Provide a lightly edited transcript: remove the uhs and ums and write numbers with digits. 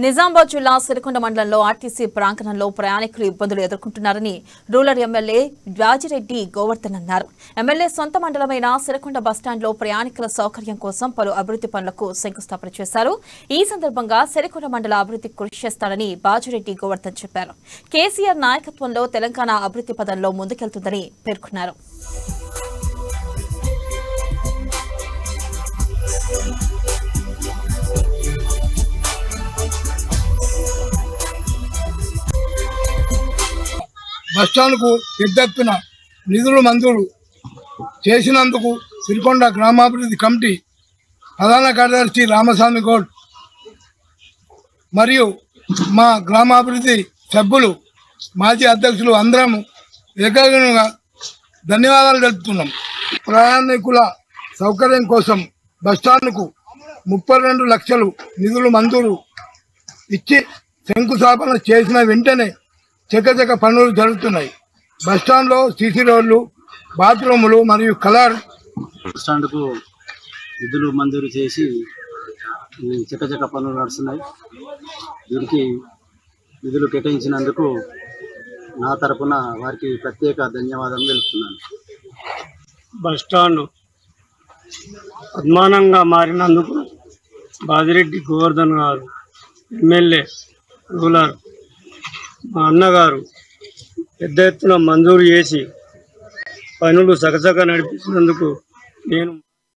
నిజామాబాద్ జిల్లా సిరికొండ మండలంలో ఆర్టీసీ ప్రాంగణంలో ప్రయాణికులు ఇబ్బందులు ఎదుర్కొంటున్నారని రూరల్ ఎమ్మెల్యే వ్యాజిరెడ్డి గోవర్ధన్ అన్నారు. ఎమ్మెల్యే సొంత మండలమైన సిరికొండ బస్టాండ్లో ప్రయాణికుల సౌకర్యం కోసం పలు అభివృద్ధి పనులకు శంకుస్థాపన చేశారు. ఈ సందర్భంగా సిరికొండ మండల అభివృద్ధికి కృషి చేస్తారని వ్యాజిరెడ్డి గోవర్ధన్ చెప్పారు. కేసీఆర్ నాయకత్వంలో తెలంగాణ అభివృద్ధి పదంలో ముందుకెళ్తుందని పేర్కొన్నారు. బస్టాండ్కు పెద్ద ఎత్తున నిధులు మంజూరు చేసినందుకు సిరికొండ గ్రామాభివృద్ధి కమిటీ ప్రధాన కార్యదర్శి రామస్వామి గౌడ్ మరియు మా గ్రామాభివృద్ధి సభ్యులు మాజీ అధ్యక్షులు అందరం ఏకగ్రీవంగా ధన్యవాదాలు తెలుపుతున్నాం. ప్రయాణికుల సౌకర్యం కోసం బస్టాండ్కు 32 లక్షలు నిధులు మంజూరు ఇచ్చి శంకుస్థాపన చేసిన వెంటనే చకచక పనులు జరుగుతున్నాయి. బస్టాండ్లో సీసీ రోడ్లు, బాత్రూములు మరియు కలర్ బస్టాండ్కు నిధులు మంజూరు చేసి చకచక పనులు నడుస్తున్నాయి. దీనికి నిధులు కేటాయించినందుకు నా తరపున వారికి ప్రత్యేక ధన్యవాదాలు తెలుపుతున్నాను. బస్టాండ్ అద్మానంగా మారినందుకు బాజిరెడ్డి గోవర్ధన్ గారు, ఎమ్మెల్యే రూరల్ మా అన్నగారు పెద్ద ఎత్తున మంజూరు చేసి పనులు చకచక నడిపించినందుకు నేను